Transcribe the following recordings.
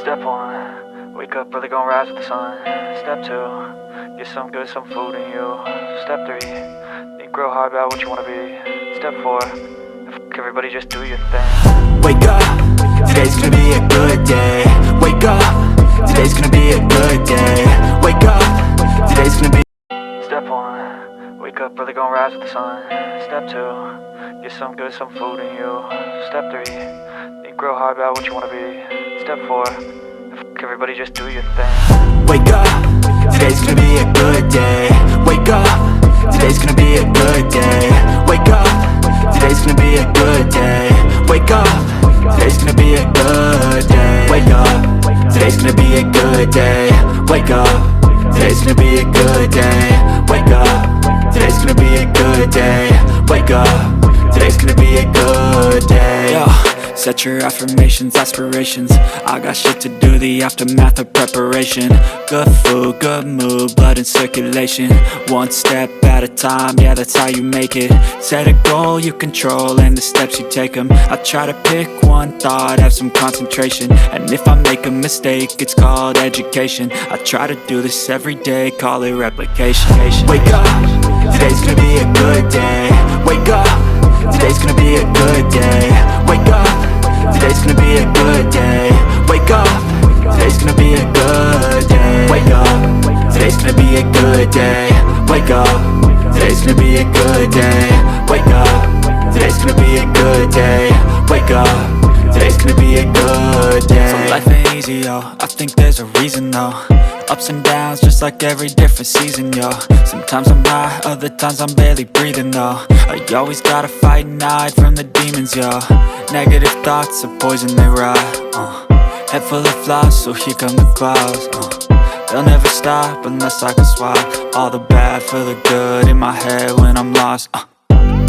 Step 1, wake up early, gon' rise with the sun. Step 2, get some good, some food in you. Step 3, think real hard about what you wanna be. Step 4, everybody just do your thing. Wake up, today's gonna be a good day. Wake up, today's gonna be a good day. Wake up, today's gonna be. Step 1, wake up early, gon' rise with the sun. Step 2, get some good, some food in you. Step 3, think real hard about what you wanna be. Step 4, everybody just do your thing. Wake up, today's gonna be a good day. Wake up, today's gonna be a good day. Wake up, today's gonna be a good day. Wake up, today's gonna be a good day. Wake up, today's gonna be a good day. Wake up, today's gonna be a good day. Wake up, today's gonna be a good day. Wake up, today's gonna be a good day. Yo, set your affirmations, aspirations. I got shit to do, the aftermath of preparation. Good food, good mood, blood in circulation. One step at a time, yeah, that's how you make it. Set a goal you control and the steps you take them. I try to pick one thought, have some concentration. And if I make a mistake, it's called education. I try to do this every day, call it replication. Wake up, today's gonna be a good day. Wake up, today's gonna be a good day. Wake up, today's gonna be a good day. Wake up, today's gonna be a good day. Wake up, today's gonna be a good day. Wake up, today's gonna be a good day. Wake up, today's gonna be a good day. Wake up, today's gonna be a good day. So life ain't easy, yo, I think there's a reason though. Ups and downs, just like every different season, yo. Sometimes I'm high, other times I'm barely breathing, though. I always gotta fight and hide from the demons, yo. Negative thoughts are poison, they rot, Head full of flies, so here come the clouds, They'll never stop unless I can swap all the bad for the good in my head when I'm lost,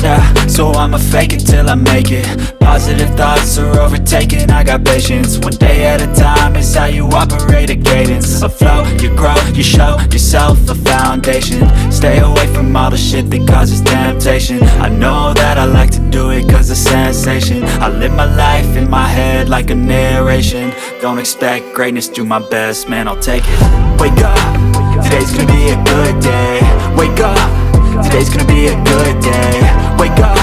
Yeah, so I'ma fake it till I make it. Positive thoughts are overtaken, I got patience. One day at a time is how you operate a cadence. A flow, you grow, you show yourself a foundation. Stay away from all the shit that causes temptation. I know that I like to do it cause it's sensation. I live my life in my head like a narration. Don't expect greatness, do my best, man, I'll take it. Wake up, today's gonna be a good day. Wake up, today's gonna be a good day. Wake up,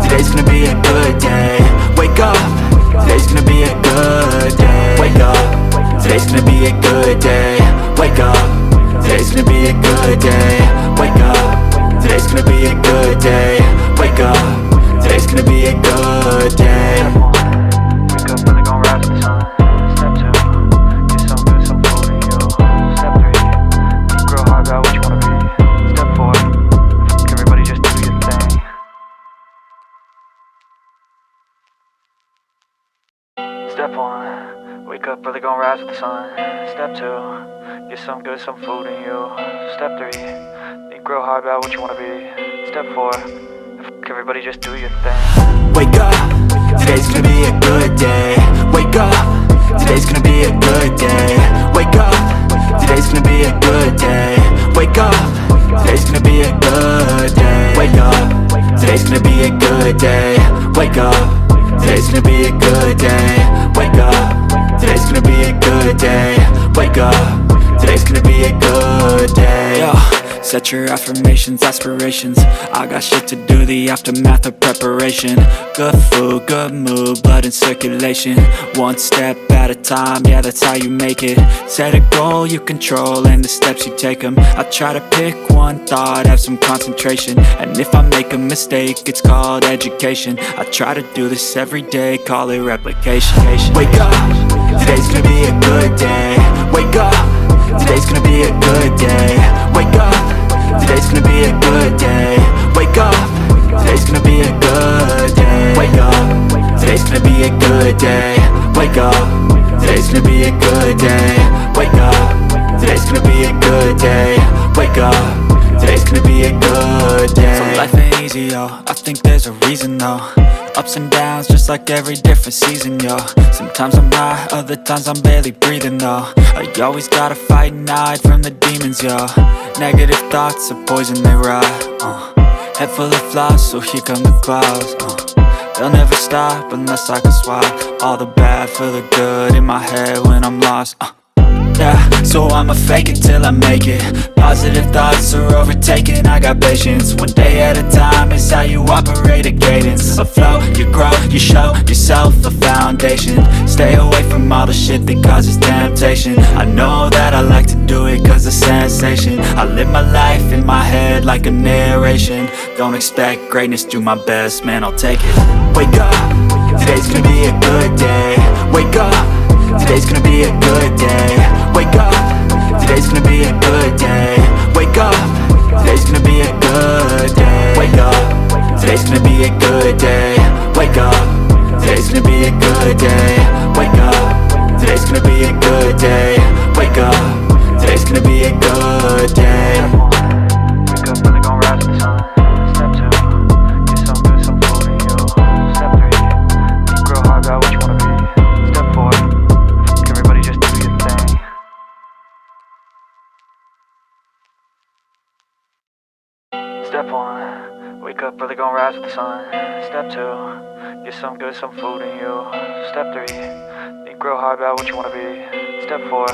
today's gonna be a good day. Wake up, today's gonna be a good day. Wake up, today's gonna be a good day. Wake up, today's gonna be a good day. Wake up, today's gonna be a good day. Wake up, today's gonna be a good day. Wake up early, gon' rise with the sun. Step 2, get some good, some food in you. Step 3, think real hard about what you wanna be. Step 4, everybody just do your thing. Step 1, wake up early, gon' rise with the sun. Step 2, get some good, some food in you. Step 3, think real hard about what you wanna be. Step 4, everybody just do your thing. Wake up, today's gonna be a good day. Wake up, today's gonna be a good day. Wake up, today's gonna be a good day. Wake up, today's gonna be a good day. Wake up, today's gonna be a good day. Wake up, today's gonna be a good day. Wake up, today's gonna be a good day. Wake up, today's gonna be a good day. Yo, set your affirmations, aspirations. I got shit to do, the aftermath of preparation. Good food, good mood, blood in circulation. One step at a time, yeah, that's how you make it. Set a goal you control and the steps you take them. I try to pick one thought, have some concentration. And if I make a mistake, it's called education. I try to do this every day, call it replication. Wake up, today's gonna be a good day. Wake up, today's gonna be a good day. Wake up, today's gonna be a good day. Wake up, today's gonna be a good day. Wake up, today's gonna be a good day. Wake up, today's gonna be a good day. Wake up, today's gonna be a good day. Wake up, today's gonna be a good day. So life ain't easy, yo, I think there's a reason though. Ups and downs, just like every different season, yo. Sometimes I'm high, other times I'm barely breathing, though. I always gotta fight and hide from the demons, yo. Negative thoughts are poison, they rot, Head full of flies, so here come the clouds, They'll never stop unless I can swap all the bad for the good in my head when I'm lost. Yeah, so I'ma fake it till I make it. Positive thoughts are overtaken, I got patience. One day at a time is how you operate a cadence. A flow, you grow, you show yourself a foundation. Stay away from all the shit that causes temptation. I know that I like to do it cause it's sensation. I live my life in my head like a narration. Don't expect greatness, do my best, man, I'll take it. Wake up, today's gonna be a good day. Wake up, today's gonna be a good day. Wake up, today's gonna be a good day. Wake up, today's gonna be a good day. Wake up, today's gonna be a good day. Wake up, today's gonna be a good day. Wake up, today's gonna be a good day. Wake up, today's gonna be a good day. Wake up, really gon' rise with the sun. Step 2, get some good, some food in you. Step 3, think real hard about what you wanna be. Step 4, everybody just do your thing. Step 1, wake up, really gon' rise with the sun. Step 2, get some good, some food in you. Step 3, think real hard about what you wanna be. Step 4,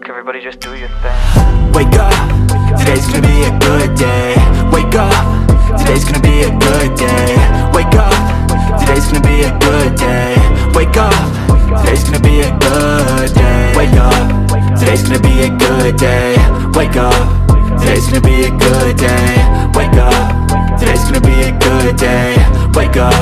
everybody just do your thing. Wake up, today's gonna be a good day. Wake up, today's gonna be a good day. Wake up, today's gonna be a good day. Wake up, today's gonna be a good day. Wake up, today's gonna be a good day. Wake up, today's gonna be a good day. Wake up, today's gonna be a good day. Wake up,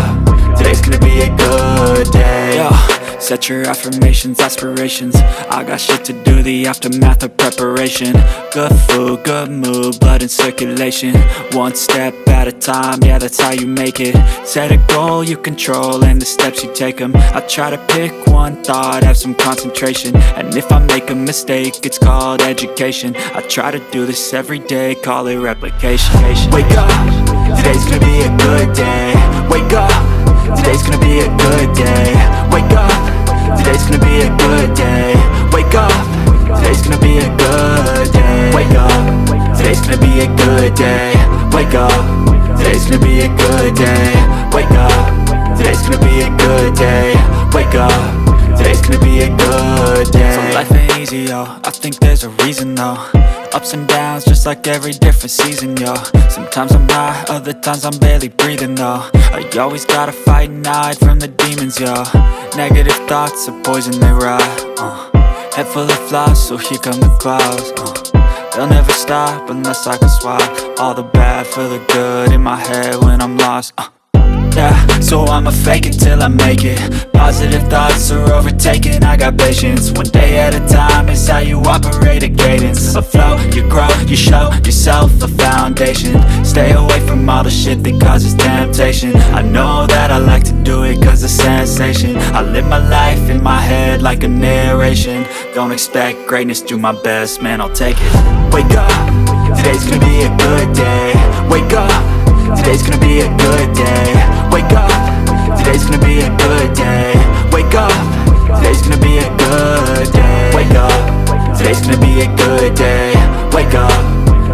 today's gonna be a good day. Yo, set your affirmations, aspirations. I got shit to do, the aftermath of preparation. Good food, good mood, blood in circulation. One step at a time, yeah, that's how you make it. Set a goal you control and the steps you take them. I try to pick one thought, have some concentration. And if I make a mistake, it's called education. I try to do this every day, call it replication. Wake up, today's gonna be a good day. Wake up, today's gonna be a good day. Wake up, today's gonna be a good day. Wake up, today's gonna be a good day. Wake up, today's gonna be a good day. Wake up, today's gonna be a good day. Wake up, today's gonna be a good day. Wake up, today's gonna be a good day. So life ain't easy, yo, I think there's a reason though. Ups and downs, just like every different season, yo. Sometimes I'm high, other times I'm barely breathing, though. I always gotta fight and hide from the demons, yo. Negative thoughts are poison, they rot. Head full of flies, so here come the clouds. They'll never stop unless I can swap all the bad for the good in my head when I'm lost. Yeah, so I'ma fake it till I make it. Positive thoughts are overtaken, I got patience. One day at a time is how you operate a cadence. A flow, you grow, you show yourself a foundation. Stay away from all the shit that causes temptation. I know that I like to do it cause it's sensation. I live my life in my head like a narration. Don't expect greatness, do my best, man, I'll take it. Wake up, today's gonna be a good day. Wake up, today's gonna be a good day. Wake up, today's gonna be a good day. Wake up, today's gonna be a good day. Wake up, today's gonna be a good day. Wake up,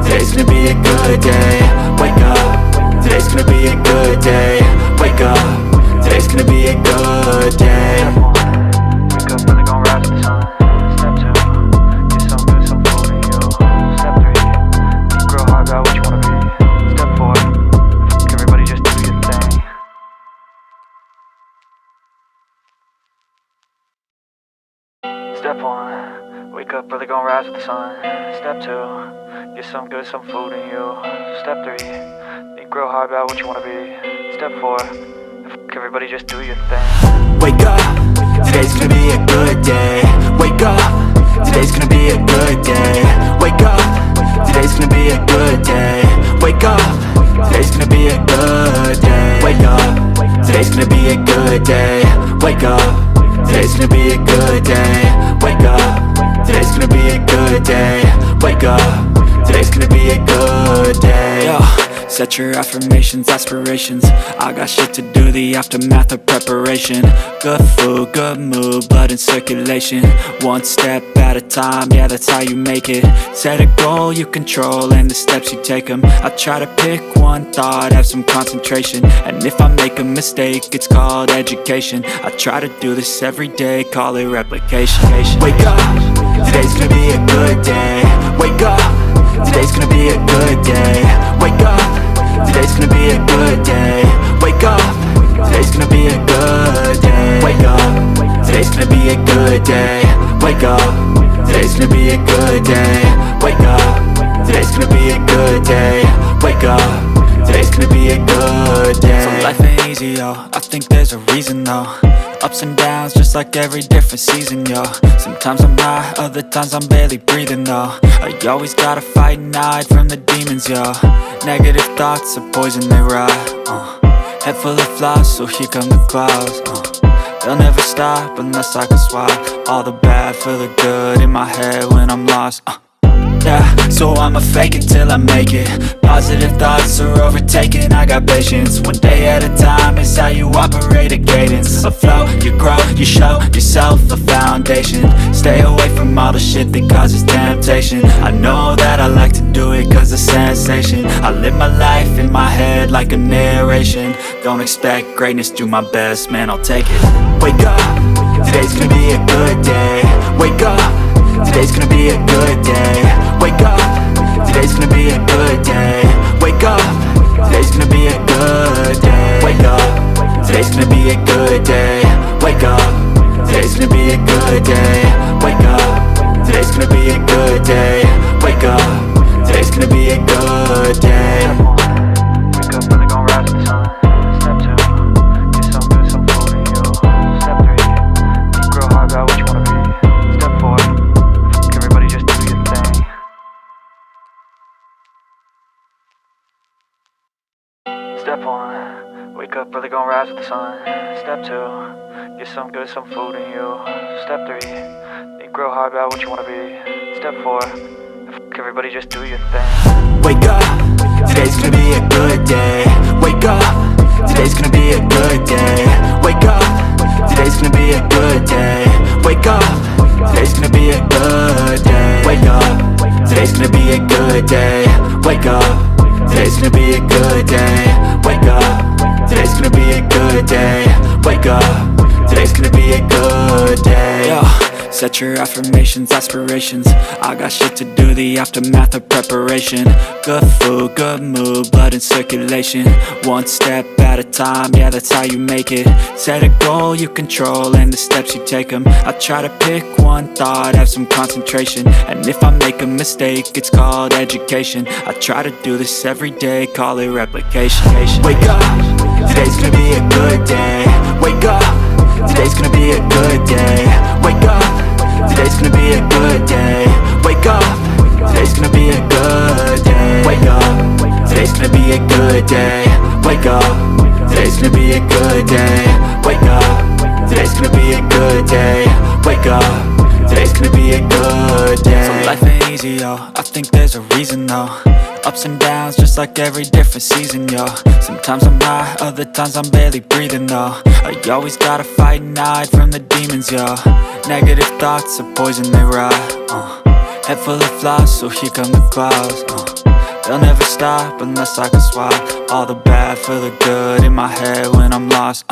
today's gonna be a good day. Wake up, today's gonna be a good day. Wake up, today's gonna be a good day. Wake up, really gon' rise with the sun. Step 2, get some good, some food in you. Step 3, think real hard about what you wanna be. Step 4, everybody just do your thing. Step 1, wake up, really gon' rise with the sun. Step 2, get some good, some food in you. Step 3, think real hard about what you wanna be. Step 4, everybody just do your thing. Wake up, today's gonna be a good day. Wake up, today's gonna be a good day. Wake up, today's gonna be a good day. Wake up, today's gonna be a good day. Wake up, today's gonna be a good day. Wake up, today's gonna be a good day. Wake up, today's gonna be a good day. Wake up, today's gonna be a good day. Yo, set your affirmations, aspirations. I got shit to do, the aftermath of preparation. Good food, good mood, blood in circulation. One step at at a time, yeah, that's how you make it. Set a goal you control and the steps you take them. I try to pick one thought, have some concentration, and if I make a mistake, it's called education. I try to do this every day, call it replication. Wake up, today's gonna be a good day. Wake up, today's gonna be a good day. Wake up, today's gonna be a good day. Wake up, today's gonna be a good day. Wake up, today's gonna be a good day. Wake up, today's gonna be a good day. Wake up, today's gonna be a good day. Wake up, today's gonna be a good day. So life ain't easy, yo, I think there's a reason though. Ups and downs, just like every different season, yo. Sometimes I'm high, other times I'm barely breathing, though. I always gotta fight and hide from the demons, yo. Negative thoughts are poison, they rot. Head full of flies, so here come the clouds. They'll never stop unless I can swap all the bad for the good in my head when I'm lost. Yeah, so I'ma fake it till I make it. Positive thoughts are overtaken, I got patience. One day at a time is how you operate a cadence. A flow, you grow, you show yourself a foundation. Stay away from all the shit that causes temptation. I know that I like to do it cause it's sensation. I live my life in my head like a narration. Don't expect greatness, do my best, man, I'll take it. Wake up, today's gonna be a good day. Wake up, today's gonna be a good day. Wake up, today's gonna be a good day. Wake up, today's gonna be a good day. Wake up, today's gonna be a good day. Wake up, today's gonna be a good day. Wake up, today's gonna be a good day. Wake up, today's gonna be a good day. Wake up, really gon' rise with the sun. Step 2, get some good, some food in you. Step 3, think real hard about what you wanna be. Step 4, everybody just do your thing. Step 1, wake up, really gon' rise with the sun. Step 2, get some good, some food in you. Step 3, think real hard about what you wanna be. Step 4, everybody just do your thing. Wake up, today's gonna be a good day. Wake up, today's gonna be a good day. Wake up, today's gonna be a good day. Wake up, today's gonna be a good day. Wake up, today's gonna be a good day. Wake up, today's gonna be a good day. Wake up, today's gonna be a good day. Wake up, today's gonna be a good day. Yo, set your affirmations, aspirations. I got shit to do, the aftermath of preparation. Good food, good mood, blood in circulation. One step at a time, yeah, that's how you make it. Set a goal you control and the steps you take them. I try to pick one thought, have some concentration, and if I make a mistake, it's called education. I try to do this every day, call it replication. Wake up, today's gonna be a good day. Wake up, today's gonna be a good day. Wake up, today's gonna be a good day. Wake up, today's gonna be a good day. Wake up, today's gonna be a good day. Wake up, today's gonna be a good day. Wake up, today's gonna be a good day. Wake up, today's gonna be a good day. So life ain't easy, yo, I think there's a reason though. Ups and downs, just like every different season, yo. Sometimes I'm high, other times I'm barely breathing, though. I always gotta fight and hide from the demons, yo. Negative thoughts are poison, they rot. Head full of flies, so here come the clouds. They'll never stop unless I can swap all the bad for the good in my head when I'm lost.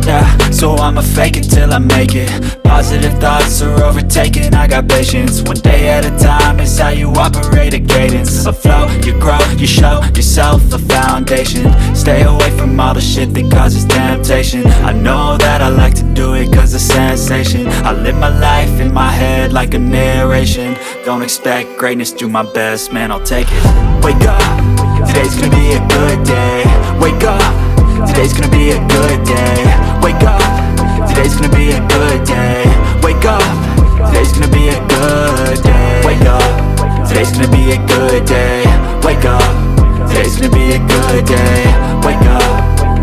Yeah, so I'ma fake it till I make it. Positive thoughts are overtaken, I got patience. One day at a time is how you operate a cadence. A flow, you grow, you show yourself a foundation. Stay away from all the shit that causes temptation. I know that I like to do it cause it's sensation. I live my life in my head like a narration. Don't expect greatness, do my best, man, I'll take it. Wake up, today's gonna be a good day. Wake up, today's gonna be a good day. Wake up, today's gonna be a good day. Wake up, today's gonna be a good day. Wake up, today's gonna be a good day. Wake up, today's gonna be a good day. Wake up,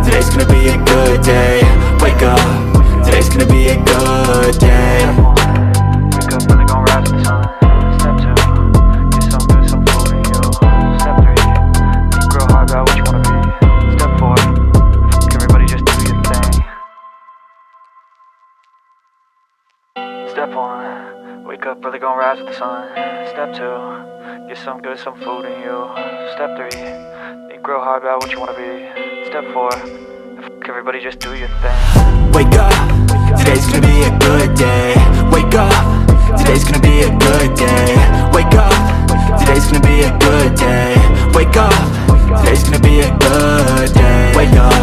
today's gonna be a good day. Wake up, today's gonna be a good day. Wake up, really gon' rise with the sun. Step 2, get some good, some food in you. Step 3, think real hard about what you wanna be. Step 4, everybody just do your thing. Step 1, wake up early, gonna rise with the sun. Step 2, get some good, some food in you. Step 3, think real hard about what you wanna be. Step 4, fuck everybody, just do your thing. Wake up, today's gonna be a good day. Wake up, today's gonna be a good day. Wake up, today's gonna be a good day. Wake up, today's gonna be a good day. Wake up,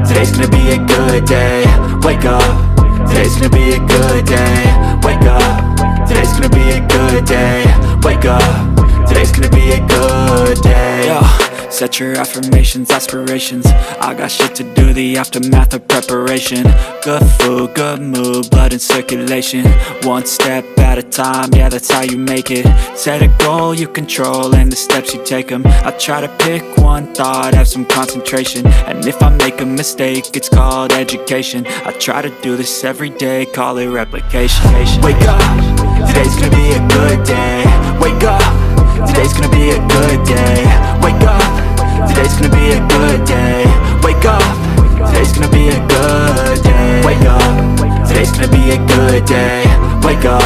today's gonna be a good day. Wake up, today's gonna be a good day. Wake up, today's gonna be a good day. Wake up, today's gonna be a good day. Yo, set your affirmations, aspirations. I got shit to do, the aftermath of preparation. Good food, good mood, blood in circulation. One step at a time, yeah, that's how you make it. Set a goal you control and the steps you take them. I try to pick one thought, have some concentration. And if I make a mistake, it's called education. I try to do this every day, call it replication. Wake up, today's gonna be a good day. Wake up, today's gonna be a good day. Wake up, today's gonna be a good day. Wake up, today's gonna be a good day. Wake up, today's gonna be a good day. Wake up,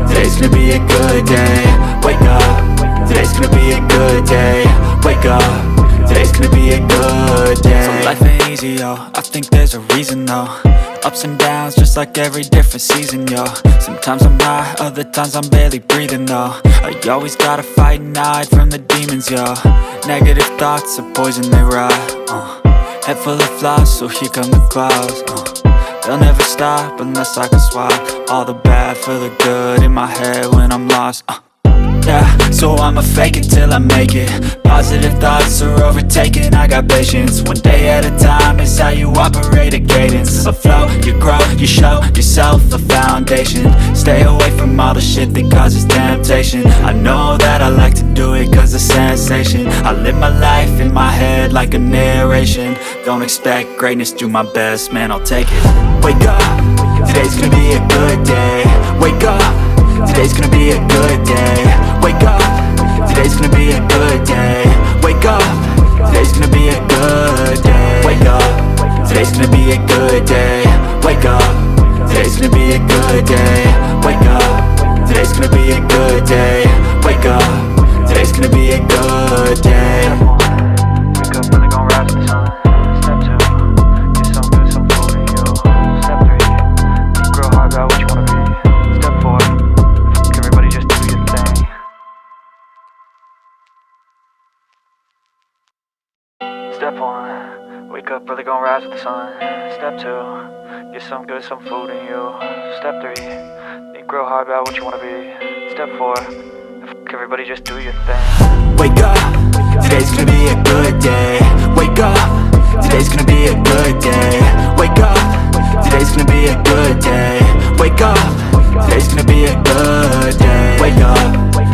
today's gonna be a good day. Wake up, today's gonna be a good day. Wake up, today's gonna be a good day. So life ain't easy, yo, I think there's a reason though. Ups and downs, just like every different season, yo. Sometimes I'm high, other times I'm barely breathing, though. I always gotta fight and hide from the demons, yo. Negative thoughts are poison, they rot. Head full of flies, so here come the clouds. They'll never stop unless I can swap all the bad for the good in my head when I'm lost. Yeah, so I'ma fake it till I make it. Positive thoughts are overtaken, I got patience. One day at a time is how you operate a cadence. A flow, you grow, you show yourself a foundation. Stay away from all the shit that causes temptation. I know that I like to do it cause it's sensation. I live my life in my head like a narration. Don't expect greatness, do my best, man, I'll take it. Wake up, today's gonna be a good day. Wake up, today's gonna be a good day. Wake up, today's gonna be a good day. Wake up, today's gonna be a good day. Wake up, today's gonna be a good day. Wake up, today's gonna be a good day. Wake up, today's gonna be a good day. Wake up, today's gonna be a good day. Wake up early, gonna rise with the sun. Step 2, get some good, some food in you. Step 3, think real hard about what you wanna be. Step 4, fuck everybody, just do your thing. Step 1, wake up early, gonna rise with the sun. Step 2, get some good, some food in you. Step 3, think real hard about what you wanna be. Step 4, fuck everybody, just do your thing. Wake up, today's gonna be a good day. Wake up, today's gonna be a good day. Wake up, today's gonna be a good day. Wake up, today's gonna be a good day. Wake up,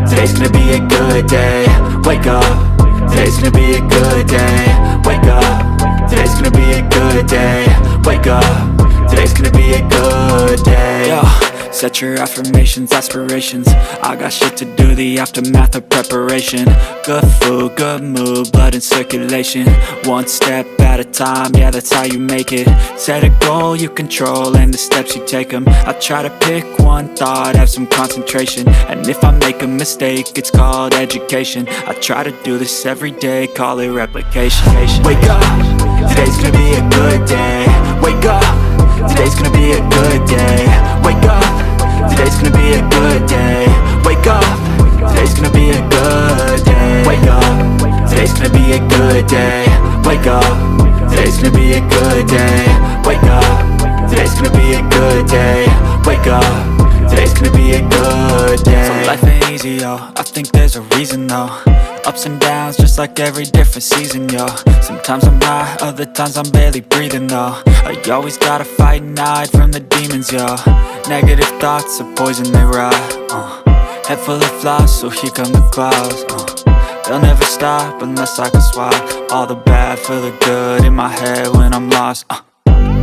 today's gonna be a good day. Wake up, today's gonna be a good day. Wake up, today's gonna be a good day. Wake up, today's gonna be a good day. Yo, set your affirmations, aspirations. I got shit to do, the aftermath of preparation. Good food, good mood, blood in circulation. One step at a time, yeah, that's how you make it. Set a goal you control and the steps you take them. I try to pick one thought, have some concentration. And if I make a mistake, it's called education. I try to do this every day, call it replication. Wake up, today's gonna be a good day. Wake up, today's gonna be a good day. Wake up, today's gonna be a good day. Wake up, today's gonna be a good day. Wake up, today's gonna be a good day. Wake up, today's gonna be a good day. Wake up, today's gonna be a good day. Wake up, today's gonna be a good day. So life ain't easy, yo, I think there's a reason though. Ups and downs, just like every different season, yo. Sometimes I'm high, other times I'm barely breathing, though. I always gotta fight and hide from the demons, yo. Negative thoughts are poison, they rot. Head full of flies, so here come the clouds. They'll never stop unless I can swap all the bad for the good in my head when I'm lost.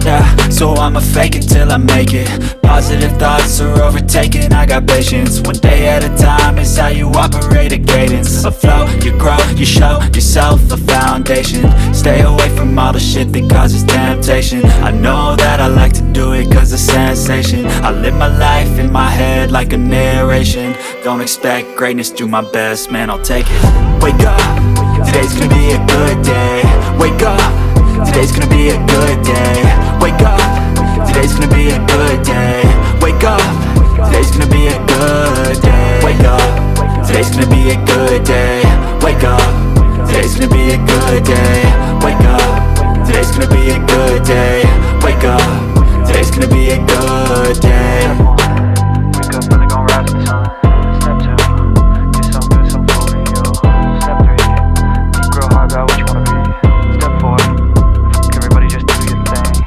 Yeah, so I'ma fake it till I make it. Positive thoughts are overtaken, I got patience. One day at a time is how you operate a cadence. A flow, you grow, you show yourself a foundation. Stay away from all the shit that causes temptation. I know that I like to do it cause it's sensation. I live my life in my head like a narration. Don't expect greatness, do my best, man, I'll take it. Wake up, today's gonna be a good day. Wake up, today's gonna be a good day. Wake up, today's gonna be a good day. Wake up, today's gonna be a good day. Wake up, today's gonna be a good day. Wake up, today's gonna be a good day. Wake up, today's gonna be a good day. Wake up, today's gonna be a good day. Wake up, really gon' rise with the sun. Step 2, get some good, some food in you. Step 3, think real hard about what you wanna be. Step 4, everybody just do your thing.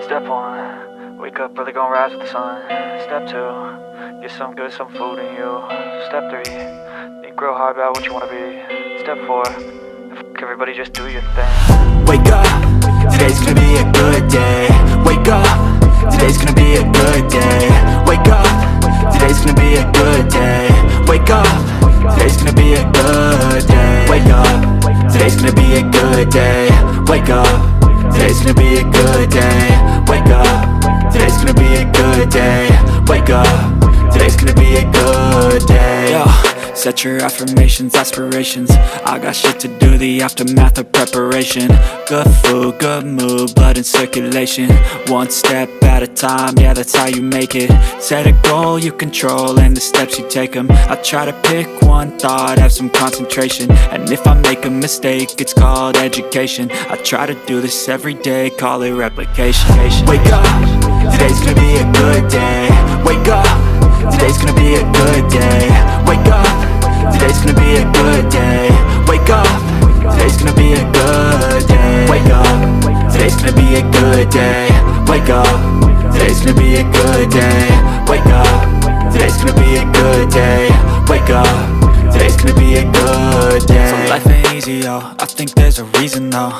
Step 1, wake up, really gon' rise with the sun. Step 2, get some good, some food in you. Step 3, think real hard about what you wanna be. Step 4, everybody just do your thing. Wake up, today's gonna be a good day. Wake up, today's gonna be a good day. Wake up, today's gonna be a good day. Wake up, today's gonna be a good day. Wake up, today's gonna be a good day. Wake up, today's gonna be a good day. Wake up, today's gonna be a good day. Wake up, today's gonna be a good day. Yo, set your affirmations, aspirations. I got shit to do, the aftermath of preparation. Good food, good mood, blood in circulation. One step at a time, yeah, that's how you make it. Set a goal you control and the steps you take them. I try to pick one thought, have some concentration. And if I make a mistake, it's called education. I try to do this every day, call it replication. Wake up, today's gonna be a good day. Wake up, today's gonna be a good day. Wake up, today's gonna be a good day. Wake up, today's gonna be a good day. Wake up, today's gonna be a good day. Wake up, today's gonna be a good day. Wake up, today's gonna be a good day. Wake up, today's gonna be a good day. So life ain't easy, yo, I think there's a reason though.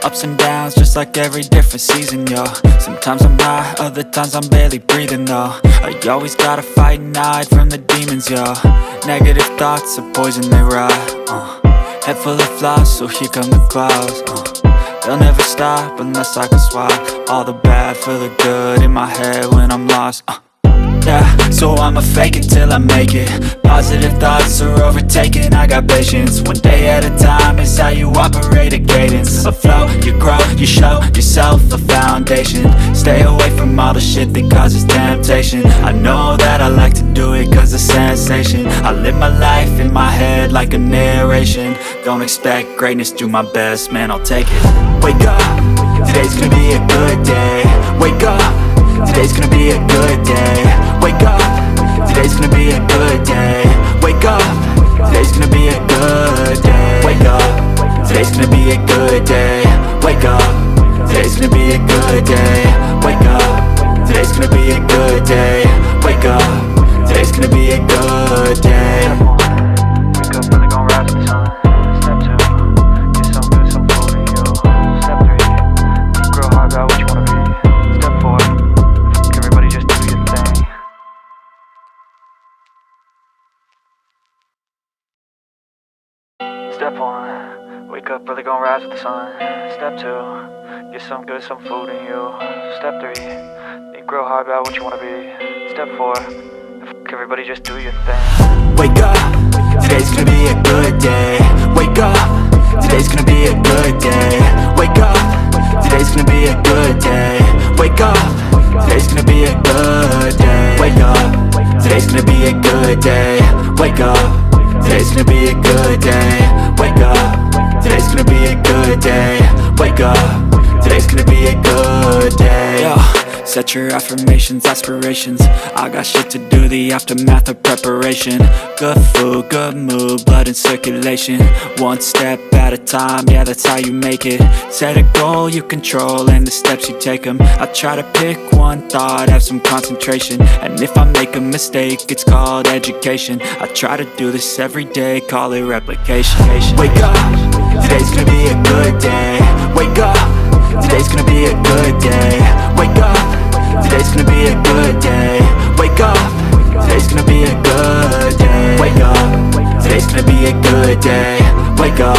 Ups and downs, just like every different season, yo. Sometimes I'm high, other times I'm barely breathing, though. I always gotta fight and hide from the demons, yo. Negative thoughts are poison, they rot. Head full of flies, so here come the clouds. They'll never stop unless I can swap all the bad for the good in my head when I'm lost. Yeah, so I'ma fake it till I make it. Positive thoughts are overtaken, I got patience. One day at a time is how you operate a cadence. A flow, you grow, you show yourself a foundation. Stay away from all the shit that causes temptation. I know that I like to do it cause it's sensation. I live my life in my head like a narration. Don't expect greatness, do my best, man, I'll take it. Wake up, today's gonna be a good day. Wake up, today's gonna be a good day. Wake up, today's gonna be a good day. Wake up, today's gonna be a good day. Wake up, today's gonna be a good day. Wake up, today's gonna be a good day. Wake up, today's gonna be a good day. Wake up, today's gonna be a good day. Wake up, really gon' rise with the sun. Step 2, get some good, some food in you. Step 3, think real hard about what you wanna be. Step 4, everybody just do your thing. Step 1, wake up, really gon' rise with the sun. Step 2, get some good, some food in you. Step 3, think real hard about what you wanna be. Step 4, everybody just do your thing. Wake up, today's gonna be a good day. Wake up, today's gonna be a good day. Wake up, today's gonna be a good day. Wake up, today's gonna be a good day. Wake up, today's gonna be a good day. Wake up, today's gonna be a good day. Wake up, today's gonna be a good day. Wake up, today's gonna be a good day. Yo, Set your affirmations, aspirations. I got shit to do, the aftermath of preparation. Good food, good mood, blood in circulation. One step at a time, yeah, that's how you make it. Set a goal you control and the steps you take them. I try to pick one thought, have some concentration. And if I make a mistake, it's called education. I try to do this every day, call it replication. Wake up, today's gonna be a good day. Wake up, today's gonna be a good day. Wake up, today's gonna be a good day. Wake up, today's gonna be a good day. Wake up, today's gonna be a good day. Wake up,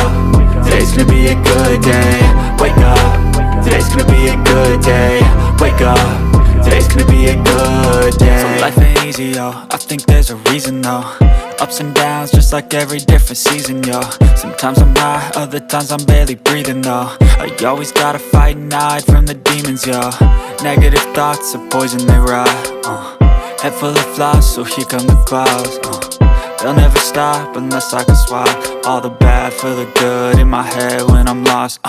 today's gonna be a good day. Wake up, today's gonna be a good day. Wake up, today's gonna be a good day. So life ain't easy, yo, I think there's a reason though. Ups and downs, just like every different season, yo. Sometimes I'm high, other times I'm barely breathing, though. I always gotta fight and hide from the demons, yo. Negative thoughts are poison, they rot. Head full of flies, so here come the clouds. They'll never stop unless I can swap all the bad for the good in my head when I'm lost.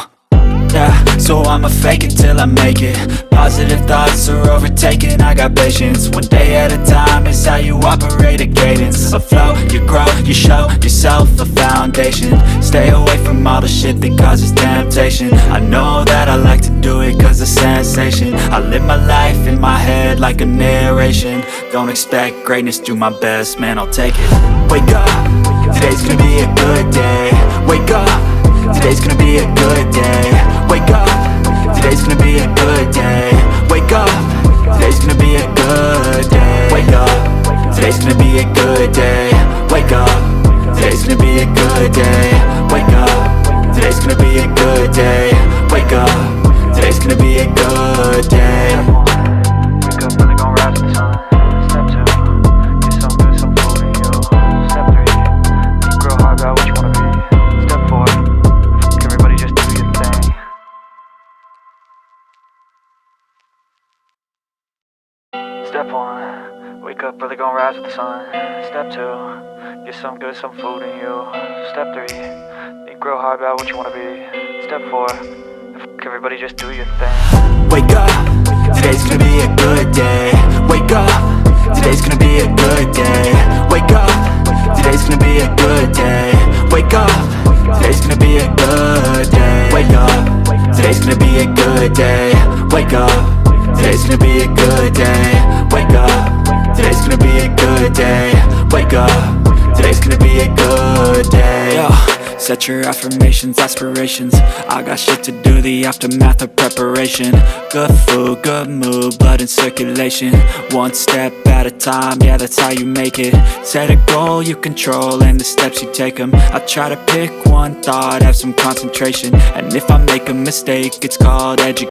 Yeah, so I'ma fake it till I make it. Positive thoughts are overtaken, I got patience. One day at a time is how you operate a cadence. A flow, you grow, you show yourself a foundation. Stay away from all the shit that causes temptation. I know that I like to do it cause it's sensation. I live my life in my head like a narration. Don't expect greatness, do my best, man, I'll take it. Wake up, today's gonna be a good day. Wake up, today's gonna be a good day. Wake up, today's gonna be a good day. Wake up, today's gonna be a good day. Wake up, today's gonna be a good day. Wake up, today's gonna be a good day. Wake up, today's gonna be a good day. Wake up, today's gonna be a good day. Wake up, really gon' rise with the sun. Step 2, get some good, some food in you. Step 3, think real hard about what you wanna be. Step 4, everybody just do your thing. Step 1, wake up, really gon' rise with the sun. Step 2, get some good, some food in you. Step 3, think real hard about what you wanna be. Step 4, everybody just do your thing. Wake up, today's gonna be a good day. Wake up, today's gonna be a good day. Wake up, today's gonna be a good day. Wake up, today's gonna be a good day. Wake up, today's gonna be a good day. Wake up, today's gonna be a good day. Wake up, today's gonna be a good day. Wake up, today's gonna be a good day. Yo. Set your affirmations, aspirations. I got shit to do, the aftermath of preparation. Good food, good mood, blood in circulation. One step at a time, yeah, that's how you make it. Set a goal you control and the steps you take them. I try to pick one thought, have some concentration. And if I make a mistake, it's called education.